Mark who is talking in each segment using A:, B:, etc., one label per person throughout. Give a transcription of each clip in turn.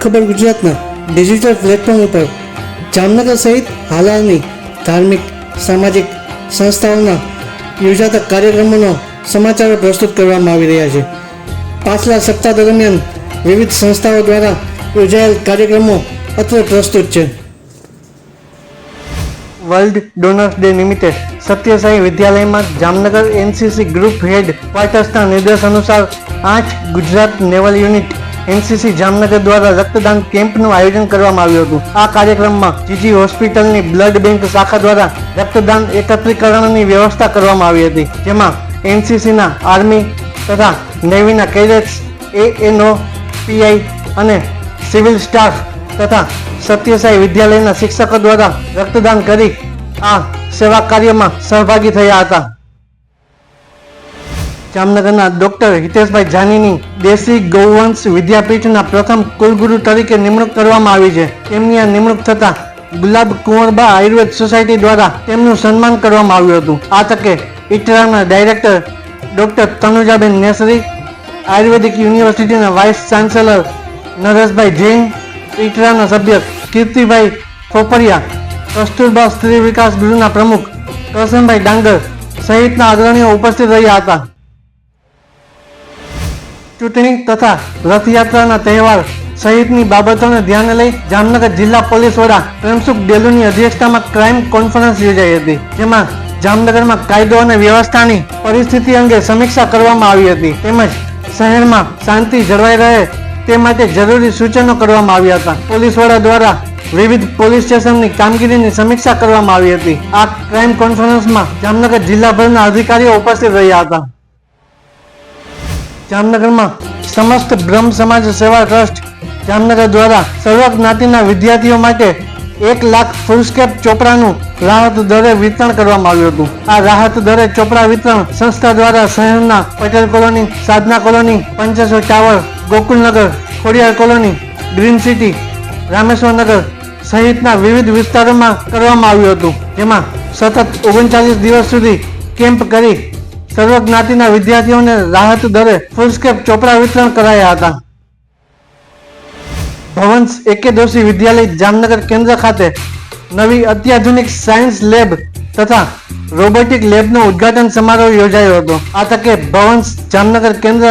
A: ખબર ગુજરાતના digital platform ઉપર જામનગર સહિત હાલની ધાર્મિક સામાજિક સંસ્થાઓના યોજાતા કાર્યક્રમોનો સમાચારો પ્રસ્તુત કરવામાં આવી રહ્યા છે. પાછલા સપ્તાહ દરમિયાન વિવિધ સંસ્થાઓ દ્વારા યોજાયેલ કાર્યક્રમો અત્રે પ્રસ્તુત છે. વર્લ્ડ ડોનર્સ ડે નિમિત્તે સત્યસાઈ વિદ્યાલયમાં જામનગર એનસીસી ગ્રુપ હેડ ક્વાર્ટર્સના નિર્દેશ અનુસાર 8 Gujarat naval unit NCC Jamnagar દ્વારા રક્તદાન કેમ્પનું આયોજન કરવામાં આવ્યું હતું. આ કાર્યક્રમમાં જીજી હોસ્પિટલની બ્લડ બેંક શાખા દ્વારા રક્તદાન એકત્રીકરણની વ્યવસ્થા કરવામાં આવી હતી, જેમાં એનસીસીના આર્મી તથા નેવીના કેડેટ્સ, એએનઓ, પીઆઈ અને સિવિલ સ્ટાફ તથા સત્યસાઈ વિદ્યાલયના શિક્ષકો દ્વારા રક્તદાન કરી આ સેવા કાર્યમાં સહભાગી થયા હતા. જામનગરના ડોક્ટર હિતેશભાઈ જાનીની દેશી ગૌવંશ વિદ્યાપીઠના પ્રથમ કુલગુરુ તરીકે નિમણૂક કરવામાં આવી છે. તેમની આ નિમણૂક થતા ગુલાબ કુંવરબા આયુર્વેદ સોસાયટી દ્વારા તેમનું સન્માન કરવામાં આવ્યું હતું. આ તકે ઇટરાના ડાયરેક્ટર ડોક્ટર તનુજાબેન નેસરી, આયુર્વેદિક યુનિવર્સિટીના વાઇસ ચાન્સેલર નરેશભાઈ જૈન, ઇટરાના સભ્ય કીર્તિભાઈ ફોપરિયા, કસ્તુરબા સ્ત્રી વિકાસ ગૃહના પ્રમુખ કરશનભાઈ ડાંગર સહિતના અગ્રણીઓ ઉપસ્થિત રહ્યા હતા. ચૂંટણી તથા રથયાત્રાના તહેવાર સહિતની બાબતોને ધ્યાને લઈ જામનગર જિલ્લા પોલીસ વડા પ્રેમસુખ ડેલુની અધ્યક્ષતામાં ક્રાઇમ કોન્ફરન્સ યોજાઈ હતી, જેમાં જામનગરમાં કાયદો અને વ્યવસ્થાની પરિસ્થિતિ અંગે સમીક્ષા કરવામાં આવી હતી, તેમજ શહેરમાં શાંતિ જળવાઈ રહે તે માટે જરૂરી સૂચનો કરવામાં આવ્યા હતા. પોલીસ વડા દ્વારા વિવિધ પોલીસ સ્ટેશનની કામગીરીની સમીક્ષા કરવામાં આવી હતી. આ ક્રાઇમ કોન્ફરન્સમાં જામનગર જિલ્લાભરના અધિકારીઓ ઉપસ્થિત રહ્યા હતા. જામનગરમાં સમસ્ત બ્રહ્મ સમાજ સેવા ટ્રસ્ટ જામનગર દ્વારા સર્વ જ્ઞાતિના વિદ્યાર્થીઓ માટે 1 લાખ ફૂલસ્કેપ ચોપડાનું રાહત દરે વિતરણ કરવામાં આવ્યું હતું. આ રાહત દરે ચોપડા વિતરણ સંસ્થા દ્વારા શહેરના Patel colony, Sadhana colony, Pancheshwar tower, Gokulnagar, Khodiyar colony, green city, Rameshwarnagar સહિતના વિવિધ વિસ્તારોમાં કરવામાં આવ્યું હતું, જેમાં સતત 39 દિવસ સુધી કેમ્પ કરી સર્વ જ્ઞાતિના વિદ્યાર્થીઓને રાહત દરે ફૂલસ્કેપ ચોપડા વિતરણ કરાયા હતા. ભવંશ એકે દોશી વિદ્યાલય જામનગર કેન્દ્ર ખાતે નવી અત્યાધુનિક સાયન્સ લેબ તથા રોબોટિક લેબનો ઉદ્ઘાટન સમારોહ યોજાયો હતો. આ તકે ભવંશ જામનગર કેન્દ્ર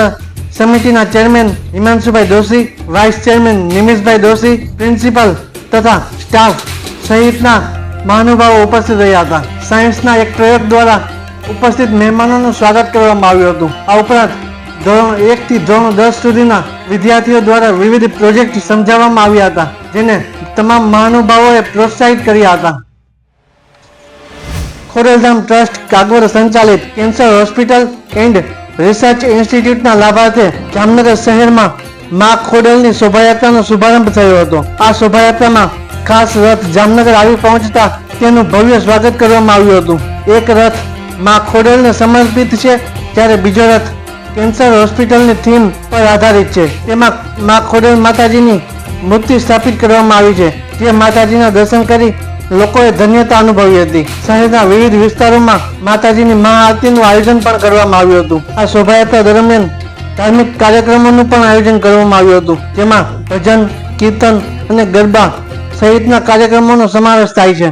A: સમિતિના chairman Himanshubhai Doshi, vice chairman Nimishbhai Doshi, principal તથા સ્ટાફ સહિતના મહાનુભાવો ઉપસ્થિત રહ્યા હતા. સાયન્સના એક પ્રયોગ દ્વારા ઉપસ્થિત મહેમાનોનું સ્વાગત કરવામાં આવ્યું હતું. આ ઉપરાંત ધોરણ 1 થી ધોરણ 10 સુધીના વિદ્યાર્થીઓ દ્વારા વિવિધ પ્રોજેક્ટ સમજાવવામાં આવ્યા હતા, જેને તમામ મહાનુભાવોએ પ્રોત્સાહિત કર્યા હતા. ખોડલધામ ટ્રસ્ટ કાગવડ સંચાલિત કેન્સર હોસ્પિટલ એન્ડ રિસર્ચ ઇન્સ્ટિટ્યૂટના લાભાર્થે જામનગર શહેરમાં મા ખોડલની શોભાયાત્રાનો શુભારંભ થયો હતો. આ શોભાયાત્રામાં ખાસ રથ જામનગર આવી પહોંચતા તેનું ભવ્ય સ્વાગત કરવામાં આવ્યું હતું. એક રથ મા ખોડલને સમર્પિત છે, જ્યારે બીજો રથ કેન્સર હોસ્પિટલની થીમ પર આધારિત છે. તેમાં મા ખોડલ માતાજીની મૂર્તિ સ્થાપિત કરવામાં આવી છે, જે માતાજીના દર્શન કરી લોકોએ ધન્યતા અનુભવી હતી. શહેરના વિવિધ વિસ્તારોમાં માતાજીની મહાઆરતીનું આયોજન પણ કરવામાં આવ્યું હતું. આ શોભાયાત્રા દરમિયાન ધાર્મિક કાર્યક્રમોનું પણ આયોજન કરવામાં આવ્યું હતું, જેમાં ભજન, કીર્તન અને ગરબા સહિતના કાર્યક્રમોનો સમાવેશ થાય છે.